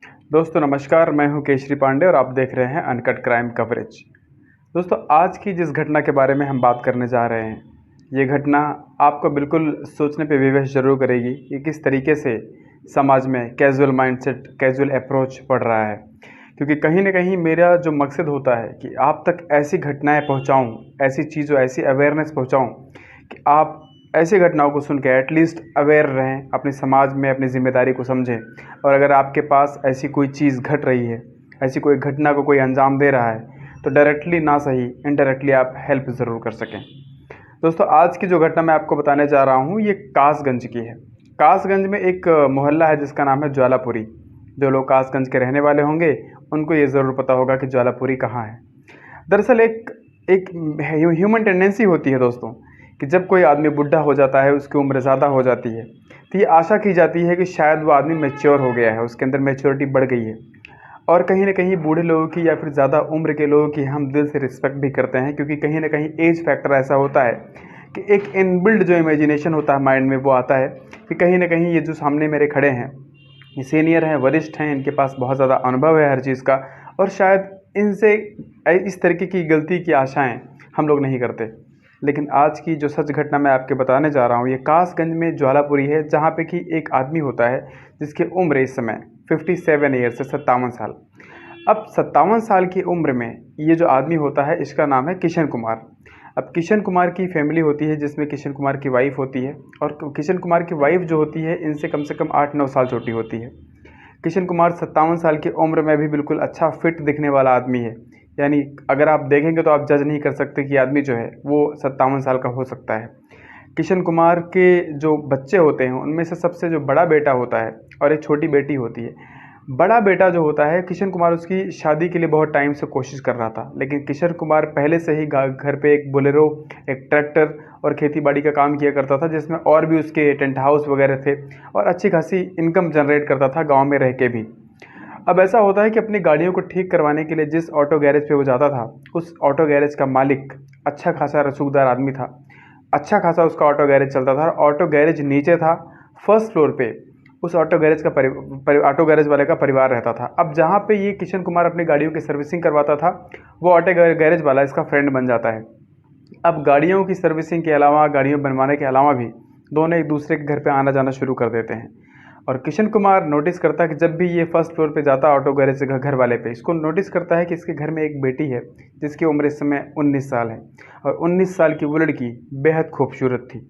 दोस्तों नमस्कार, मैं हूं केशरी पांडे और आप देख रहे हैं अनकट क्राइम कवरेज। दोस्तों आज की जिस घटना के बारे में हम बात करने जा रहे हैं, ये घटना आपको बिल्कुल सोचने पे विवश ज़रूर करेगी कि किस तरीके से समाज में कैजुअल माइंडसेट, कैजुअल अप्रोच बढ़ रहा है। क्योंकि कहीं न कहीं मेरा जो मकसद होता है कि आप तक ऐसी घटनाएँ पहुँचाऊँ, ऐसी चीज़ों, ऐसी अवेयरनेस पहुँचाऊँ कि आप ऐसी घटनाओं को सुन के एटलीस्ट अवेयर रहें, अपने समाज में अपनी ज़िम्मेदारी को समझें। और अगर आपके पास ऐसी कोई चीज़ घट रही है, ऐसी कोई घटना को कोई अंजाम दे रहा है, तो डायरेक्टली ना सही इनडायरेक्टली आप हेल्प ज़रूर कर सकें। दोस्तों आज की जो घटना मैं आपको बताने जा रहा हूँ ये कासगंज की है। कासगंज में एक मोहल्ला है जिसका नाम है ज्वालापुरी। जो लोग कासगंज के रहने वाले होंगे उनको ये ज़रूर पता होगा कि ज्वालापुरी कहाँ है। दरअसल एक एक ह्यूमन टेंडेंसी होती है दोस्तों कि जब कोई आदमी बुढ़ा हो जाता है, उसकी उम्र ज़्यादा हो जाती है, तो ये आशा की जाती है कि शायद वो आदमी मैच्योर हो गया है, उसके अंदर मैच्योरिटी बढ़ गई है। और कहीं न कहीं बूढ़े लोगों की या फिर ज़्यादा उम्र के लोगों की हम दिल से रिस्पेक्ट भी करते हैं, क्योंकि कहीं न कहीं एज फैक्टर ऐसा होता है कि एक इनबिल्ट जो इमेजिनेशन होता है माइंड में, वो आता है कि कहीं न कहीं ये जो सामने मेरे खड़े हैं, ये सीनियर हैं, वरिष्ठ हैं, इनके पास बहुत ज़्यादा अनुभव है हर चीज़ का, और शायद इनसे इस तरीके की गलती की आशाएँ हम लोग नहीं करते। लेकिन आज की जो सच घटना मैं आपके बताने जा रहा हूँ, ये कासगंज में ज्वालापुरी है, जहाँ पे कि एक आदमी होता है जिसकी उम्र इस समय 57 ईयर्स है, 57 साल। अब 57 साल की उम्र में ये जो आदमी होता है, इसका नाम है किशन कुमार। अब किशन कुमार की फैमिली होती है जिसमें किशन कुमार की वाइफ होती है, और किशन कुमार की वाइफ जो होती है इनसे कम से कम 8-9 साल छोटी होती है। किशन कुमार 57 साल की उम्र में भी बिल्कुल अच्छा फिट दिखने वाला आदमी है। यानी अगर आप देखेंगे तो आप जज नहीं कर सकते कि आदमी जो है वो 57 साल का हो सकता है। किशन कुमार के जो बच्चे होते हैं उनमें से सबसे जो बड़ा बेटा होता है और एक छोटी बेटी होती है। बड़ा बेटा जो होता है, किशन कुमार उसकी शादी के लिए बहुत टाइम से कोशिश कर रहा था, लेकिन किशन कुमार पहले से ही घर पे एक बोलेरो, एक ट्रैक्टर और खेती बाड़ी का काम किया करता था, जिसमें और भी उसके टेंट हाउस वगैरह थे और अच्छी खासी इनकम जनरेट करता था गांव में रह के भी। अब ऐसा होता है कि अपनी गाड़ियों को ठीक करवाने के लिए जिस ऑटो गैरेज पे वो जाता था, उस ऑटो गैरेज का मालिक अच्छा खासा रसूखदार आदमी था। अच्छा खासा उसका ऑटो गैरेज चलता था। ऑटो गैरेज नीचे था, फर्स्ट फ्लोर पे उस ऑटो गैरेज का ऑटो गैरेज वाले का परिवार रहता था। अब जहाँ पे ये किशन कुमार अपनी गाड़ियों की सर्विसिंग करवाता था, वो ऑटो गैरेज वाला इसका फ्रेंड बन जाता है। अब गाड़ियों की सर्विसिंग के अलावा, गाड़ियों बनवाने के अलावा भी दोनों एक दूसरे के घर पे आना जाना शुरू कर देते हैं। और किशन कुमार नोटिस करता है कि जब भी ये फर्स्ट फ्लोर पे जाता है ऑटो गैरेज से घर वाले पे, इसको नोटिस करता है कि इसके घर में एक बेटी है जिसकी उम्र इस समय 19 साल है, और 19 साल की वो लड़की बेहद खूबसूरत थी।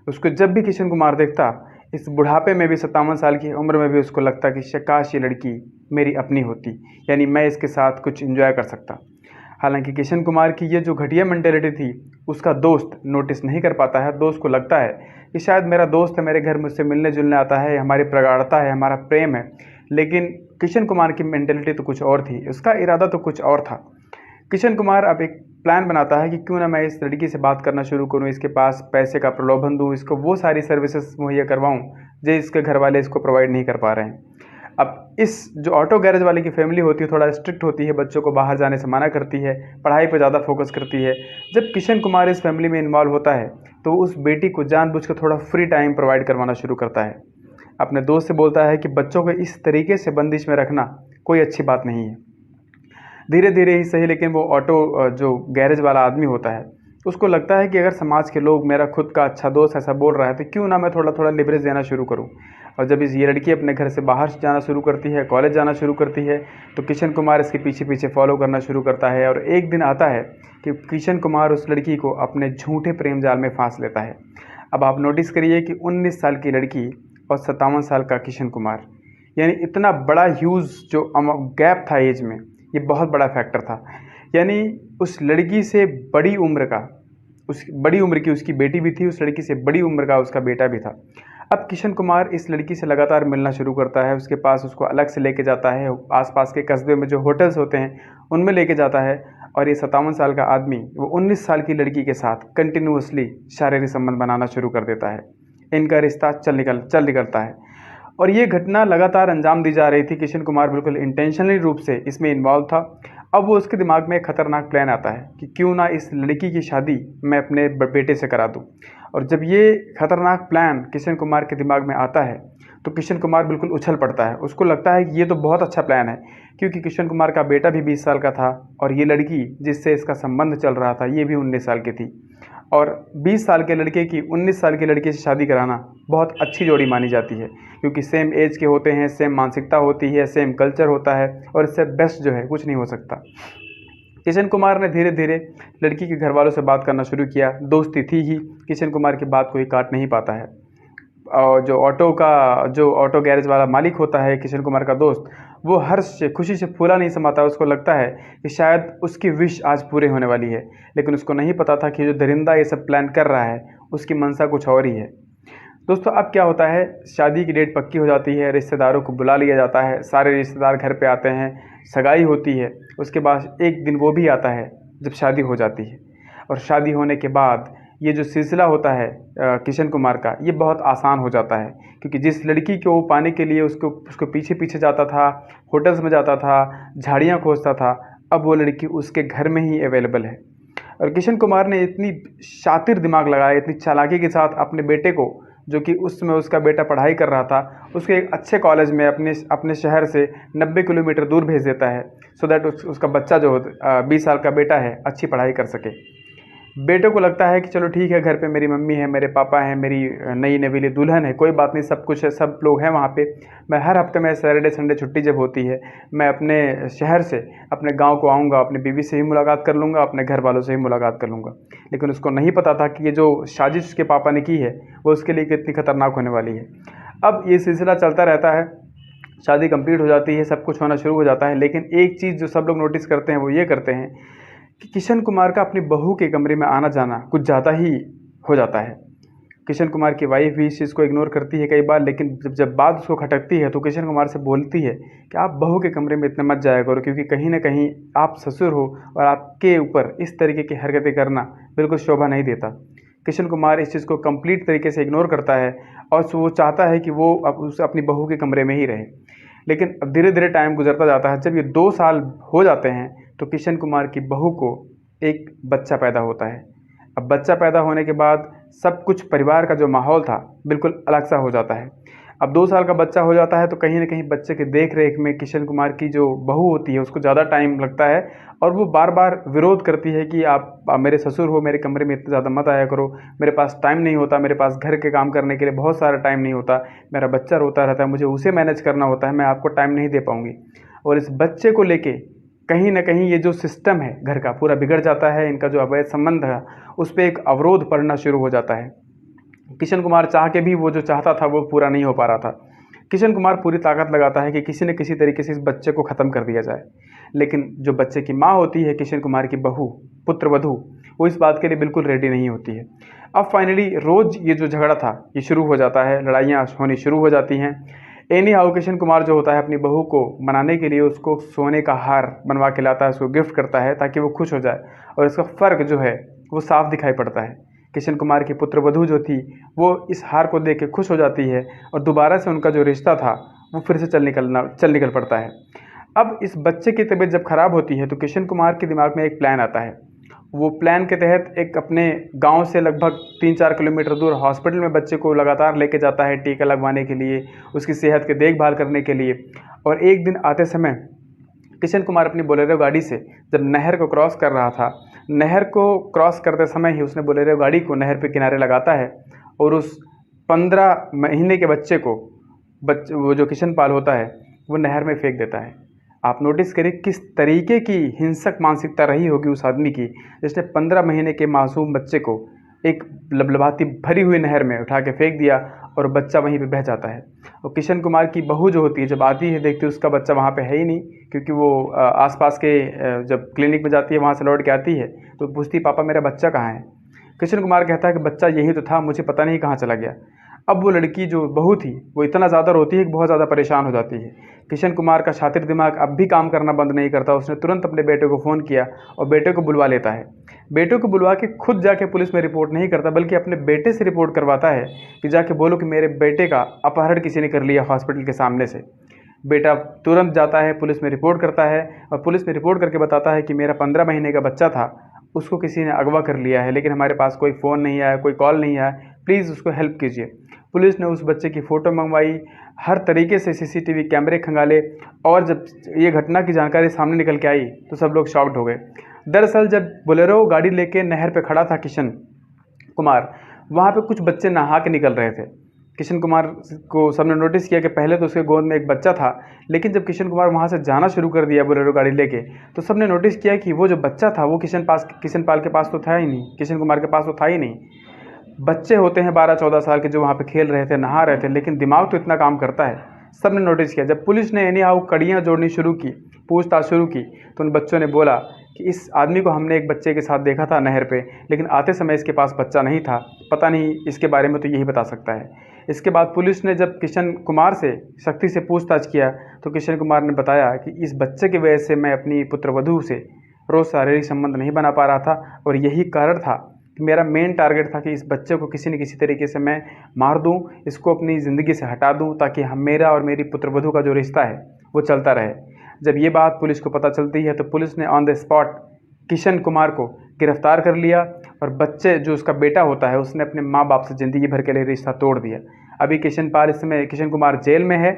उसको जब भी किशन कुमार देखता, इस बुढ़ापे में भी 57 साल की उम्र में भी उसको लगता कि काश ये लड़की मेरी अपनी होती, यानी मैं इसके साथ कुछ एंजॉय कर सकता। हालांकि किशन कुमार की ये जो घटिया मेंटेलिटी थी, उसका दोस्त नोटिस नहीं कर पाता है। दोस्त को लगता है कि शायद मेरा दोस्त है, मेरे घर मुझसे मिलने जुलने आता है, हमारी प्रगाढ़ता है, हमारा प्रेम है। लेकिन किशन कुमार की मेंटेलिटी तो कुछ और थी, उसका इरादा तो कुछ और था। किशन कुमार अब एक प्लान बनाता है कि क्यों ना मैं इस लड़की से बात करना शुरू करूं, इसके पास पैसे का प्रलोभन दूं, इसको वो सारी सर्विसेज मुहैया करवाऊं जो इसके घर वाले इसको प्रोवाइड नहीं कर पा रहे हैं। अब इस जो ऑटो गैरेज वाले की फैमिली होती है थोड़ा स्ट्रिक्ट होती है, बच्चों को बाहर जाने से मना करती है, पढ़ाई पर ज़्यादा फोकस करती है। जब किशन कुमार इस फैमिली में इन्वॉल्व होता है तो उस बेटी को जानबूझकर थोड़ा फ्री टाइम प्रोवाइड करवाना शुरू करता है। अपने दोस्त से बोलता है कि बच्चों को इस तरीके से बंदिश में रखना कोई अच्छी बात नहीं है। धीरे धीरे ही सही, लेकिन वो ऑटो जो गैरेज वाला आदमी होता है, उसको लगता है कि अगर समाज के लोग मेरा खुद का अच्छा दोस्त ऐसा बोल रहा है तो क्यों ना मैं थोड़ा थोड़ा लिवरेज देना शुरू करूं। और जब ये लड़की अपने घर से बाहर जाना शुरू करती है, कॉलेज जाना शुरू करती है, तो किशन कुमार इसके पीछे पीछे फॉलो करना शुरू करता है। और एक दिन आता है कि किशन कुमार उस लड़की को अपने झूठे प्रेम जाल में फांस लेता है। अब आप नोटिस करिए कि 19 साल की लड़की और 57 साल का किशन कुमार, यानी इतना बड़ा ह्यूज जो गैप था एज में, ये बहुत बड़ा फैक्टर था। यानी उस लड़की से बड़ी उम्र का, उस बड़ी उम्र की उसकी बेटी भी थी, उस लड़की से बड़ी उम्र का उसका बेटा भी था। अब किशन कुमार इस लड़की से लगातार मिलना शुरू करता है, उसके पास उसको अलग से लेके जाता है, आसपास के कस्बे में जो होटल्स होते हैं उनमें लेके जाता है। और ये 57 साल का आदमी वो 19 साल की लड़की के साथ कंटिन्यूसली शारीरिक संबंध बनाना शुरू कर देता है। इनका रिश्ता चल निकलता है। और ये घटना लगातार अंजाम दी जा रही थी। किशन कुमार बिल्कुल इंटेंशनली रूप से इसमें इन्वॉल्व था। अब वो उसके दिमाग में एक खतरनाक प्लान आता है कि क्यों ना इस लड़की की शादी मैं अपने बेटे से करा दूं। और जब ये खतरनाक प्लान किशन कुमार के दिमाग में आता है तो किशन कुमार बिल्कुल उछल पड़ता है। उसको लगता है कि ये तो बहुत अच्छा प्लान है, क्योंकि किशन कुमार का बेटा भी 20 साल का था और ये लड़की जिससे इसका संबंध चल रहा था ये भी 19 साल की थी। और 20 साल के लड़के की 19 साल की लड़की से शादी कराना बहुत अच्छी जोड़ी मानी जाती है, क्योंकि सेम एज के होते हैं, सेम मानसिकता होती है, सेम कल्चर होता है, और इससे बेस्ट जो है कुछ नहीं हो सकता। किशन कुमार ने धीरे धीरे लड़की के घर वालों से बात करना शुरू किया। दोस्ती थी ही, किशन कुमार की बात कोई काट नहीं पाता है। और जो ऑटो गैरेज वाला मालिक होता है किशन कुमार का दोस्त, वो हर्ष से खुशी से फूला नहीं समाता। उसको लगता है कि शायद उसकी विश आज पूरे होने वाली है, लेकिन उसको नहीं पता था कि जो दरिंदा ये सब प्लान कर रहा है उसकी मंशा कुछ और ही है। दोस्तों अब क्या होता है, शादी की डेट पक्की हो जाती है, रिश्तेदारों को बुला लिया जाता है, सारे रिश्तेदार घर पे आते हैं, सगाई होती है। उसके बाद एक दिन वो भी आता है जब शादी हो जाती है। और शादी होने के बाद ये जो सिलसिला होता है किशन कुमार का, ये बहुत आसान हो जाता है, क्योंकि जिस लड़की को वो पाने के लिए उसको पीछे पीछे जाता था, होटल्स में जाता था, झाड़ियाँ खोजता था, अब वो लड़की उसके घर में ही अवेलेबल है। और किशन कुमार ने इतनी शातिर दिमाग लगाया, इतनी चालाकी के साथ अपने बेटे को, जो कि उस समय उसका बेटा पढ़ाई कर रहा था, उसको एक अच्छे कॉलेज में अपने शहर से 90 किलोमीटर दूर भेज देता है, सो दैट उसका बच्चा जो 20 साल का बेटा है अच्छी पढ़ाई कर सके। बेटे को लगता है कि चलो ठीक है, घर पे मेरी मम्मी है, मेरे पापा हैं, मेरी नई नवीली दुल्हन है, कोई बात नहीं, सब कुछ है, सब लोग हैं वहाँ पे। मैं हर हफ्ते में सैटरडे संडे छुट्टी जब होती है, मैं अपने शहर से अपने गांव को आऊँगा, अपनी बीवी से ही मुलाकात कर लूँगा, अपने घर वालों से ही मुलाकात कर लूँगा। लेकिन उसको नहीं पता था कि ये जो साजिश उसके पापा ने की है वो उसके लिए कितनी खतरनाक होने वाली है। अब ये सिलसिला चलता रहता है, शादी कंप्लीट हो जाती है, सब कुछ होना शुरू हो जाता है। लेकिन एक चीज़ जो सब लोग नोटिस करते हैं वो ये करते हैं कि किशन कुमार का अपनी बहू के कमरे में आना जाना कुछ ज़्यादा ही हो जाता है। किशन कुमार की वाइफ भी इस चीज़ को इग्नोर करती है कई बार, लेकिन जब बात उसको खटकती है तो किशन कुमार से बोलती है कि आप बहू के कमरे में इतना मत जाया करो, क्योंकि कहीं ना कहीं आप ससुर हो और आपके ऊपर इस तरीके की हरकतें करना बिल्कुल शोभा नहीं देता। किशन कुमार इस चीज़ को कंप्लीट तरीके से इग्नोर करता है और वो चाहता है कि वो अपनी बहू के कमरे में ही रहे। लेकिन अब धीरे धीरे टाइम गुजरता जाता है। जब ये 2 साल हो जाते हैं तो किशन कुमार की बहू को एक बच्चा पैदा होता है। अब बच्चा पैदा होने के बाद सब कुछ, परिवार का जो माहौल था बिल्कुल अलग सा हो जाता है। अब 2 साल का बच्चा हो जाता है तो कहीं ना कहीं बच्चे के देख रेख में किशन कुमार की जो बहू होती है उसको ज़्यादा टाइम लगता है, और वो बार बार विरोध करती है कि आप मेरे ससुर हो, मेरे कमरे में इतना ज़्यादा मत आया करो, मेरे पास टाइम नहीं होता, मेरे पास घर के काम करने के लिए बहुत सारा टाइम नहीं होता, मेरा बच्चा रोता रहता है, मुझे उसे मैनेज करना होता है, मैं आपको टाइम नहीं दे पाऊँगी। और इस बच्चे को लेके कहीं ना कहीं ये जो सिस्टम है घर का पूरा बिगड़ जाता है। इनका जो अवैध संबंध है उस पर एक अवरोध पड़ना शुरू हो जाता है। किशन कुमार चाह के भी वो जो चाहता था वो पूरा नहीं हो पा रहा था। किशन कुमार पूरी ताकत लगाता है कि किसी न किसी तरीके से इस बच्चे को ख़त्म कर दिया जाए, लेकिन जो बच्चे की माँ होती है, किशन कुमार की बहू, पुत्रवधू, वो इस बात के लिए बिल्कुल रेडी नहीं होती है। अब फाइनली रोज़ ये जो झगड़ा था ये शुरू हो जाता है, लड़ाइयाँ होनी शुरू हो जाती हैं। एनी हाउ किशन कुमार जो होता है अपनी बहू को मनाने के लिए उसको सोने का हार बनवा के लाता है, उसको गिफ्ट करता है ताकि वो खुश हो जाए, और इसका फ़र्क जो है वो साफ दिखाई पड़ता है। किशन कुमार की पुत्रवधू जो थी वो इस हार को देख के खुश हो जाती है, और दोबारा से उनका जो रिश्ता था वो फिर से चल निकल पड़ता है। अब इस बच्चे की तबीयत जब ख़राब होती है तो किशन कुमार के दिमाग में एक प्लान आता है। वो प्लान के तहत एक अपने गांव से लगभग 3-4 किलोमीटर दूर हॉस्पिटल में बच्चे को लगातार लेके जाता है टीका लगवाने के लिए, उसकी सेहत की देखभाल करने के लिए। और एक दिन आते समय किशन कुमार अपनी बोलेरो गाड़ी से जब नहर को क्रॉस कर रहा था, नहर को क्रॉस करते समय ही उसने बोलेरो गाड़ी को नहर पे किनारे लगाता है और उस 15 महीने के बच्चे को वो जो किशन पाल होता है वो नहर में फेंक देता है। आप नोटिस करिए किस तरीके की हिंसक मानसिकता रही होगी उस आदमी की, जिसने 15 महीने के मासूम बच्चे को एक लबलबाती भरी हुई नहर में उठा के फेंक दिया और बच्चा वहीं पे बह जाता है। और किशन कुमार की बहू जो होती है जब आती है देखती है उसका बच्चा वहाँ पे है ही नहीं, क्योंकि वो आसपास के जब क्लिनिक में जाती है वहाँ से लौट के आती है तो पूछती पापा मेरा बच्चा कहाँ है। किशन कुमार कहता है कि बच्चा यही तो था, मुझे पता नहीं कहाँ चला गया। अब वो लड़की जो बहू थी वो इतना ज़्यादा रोती है कि बहुत ज़्यादा परेशान हो जाती है। किशन कुमार का शातिर दिमाग अब भी काम करना बंद नहीं करता। उसने तुरंत अपने बेटे को फ़ोन किया और बेटे को बुलवा लेता है। बेटे को बुलवा के खुद जाके पुलिस में रिपोर्ट नहीं करता, बल्कि अपने बेटे से रिपोर्ट करवाता है कि जाके बोलो कि मेरे बेटे का अपहरण किसी ने कर लिया हॉस्पिटल के सामने से। बेटा तुरंत जाता है, पुलिस में रिपोर्ट करता है और पुलिस में रिपोर्ट करके बताता है कि मेरा 15 महीने का बच्चा था, उसको किसी ने अगवा कर लिया है, लेकिन हमारे पास कोई फ़ोन नहीं आया, कोई कॉल नहीं आया, प्लीज़ उसको हेल्प कीजिए। पुलिस ने उस बच्चे की फ़ोटो मंगवाई, हर तरीके से सीसीटीवी कैमरे खंगाले और जब ये घटना की जानकारी सामने निकल के आई तो सब लोग शॉक्ड हो गए। दरअसल जब बोलेरो गाड़ी लेके नहर पे खड़ा था किशन कुमार, वहाँ पे कुछ बच्चे नहा के निकल रहे थे। किशन कुमार को सबने नोटिस किया कि पहले तो उसके गोद में एक बच्चा था, लेकिन जब किशन कुमार वहाँ से जाना शुरू कर दिया बोलेरो गाड़ी लेके, तो सबने नोटिस किया कि वो जो बच्चा था वो किशन पाल के पास तो था ही नहीं, किशन कुमार के पास तो था ही नहीं। बच्चे होते हैं 12-14 साल के जो वहाँ पे खेल रहे थे, नहा रहे थे, लेकिन दिमाग तो इतना काम करता है। सबने नोटिस किया। जब पुलिस ने एनी हाउ कड़ियाँ जोड़नी शुरू की, पूछताछ शुरू की, तो उन बच्चों ने बोला कि इस आदमी को हमने एक बच्चे के साथ देखा था नहर पे, लेकिन आते समय इसके पास बच्चा नहीं था, पता नहीं इसके बारे में तो यही बता सकता है। इसके बाद पुलिस ने जब किशन कुमार से सख्ती से पूछताछ किया तो किशन कुमार ने बताया कि इस बच्चे की वजह से मैं अपनी पुत्रवधू से रोज़ शारीरिक संबंध नहीं बना पा रहा था और यही कारण था कि मेरा मेन टारगेट था कि इस बच्चे को किसी न किसी तरीके से मैं मार दूं, इसको अपनी ज़िंदगी से हटा दूं, ताकि मेरा और मेरी पुत्रवधू का जो रिश्ता है वो चलता रहे। जब ये बात पुलिस को पता चलती है तो पुलिस ने on the spot Kishan Kumar को गिरफ्तार कर लिया और बच्चे जो उसका बेटा होता है उसने अपने माँ बाप से ज़िंदगी भर के लिए रिश्ता तोड़ दिया। अभी इस समय किशन कुमार जेल में है।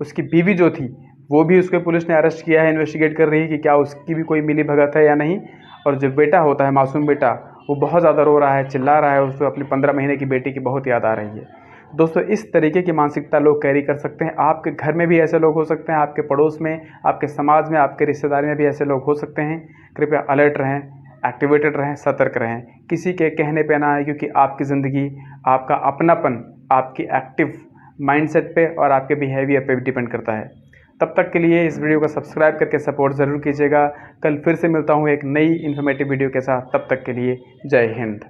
उसकी बीवी जो थी वो भी उसके पुलिस ने अरेस्ट किया है, इन्वेस्टिगेट कर रही है कि क्या उसकी भी कोई मिली भगत है या नहीं। और जो बेटा होता है, मासूम बेटा, वो बहुत ज़्यादा रो रहा है, चिल्ला रहा है, उसको अपनी 15 महीने की बेटी की बहुत याद आ रही है। दोस्तों, इस तरीके की मानसिकता लोग कैरी कर सकते हैं। आपके घर में भी ऐसे लोग हो सकते हैं, आपके पड़ोस में, आपके समाज में, आपके रिश्तेदारी में भी ऐसे लोग हो सकते हैं। कृपया अलर्ट रहें, एक्टिवेटेड रहें, सतर्क रहें, किसी के कहने पे ना आए, क्योंकि आपकी ज़िंदगी, आपका अपनापन आपकी एक्टिव माइंडसेट पे और आपके बिहेवियर पे भी डिपेंड करता है। तब तक के लिए इस वीडियो को सब्सक्राइब करके सपोर्ट ज़रूर कीजिएगा। कल फिर से मिलता हूँ एक नई इन्फॉर्मेटिव वीडियो के साथ। तब तक के लिए जय हिंद।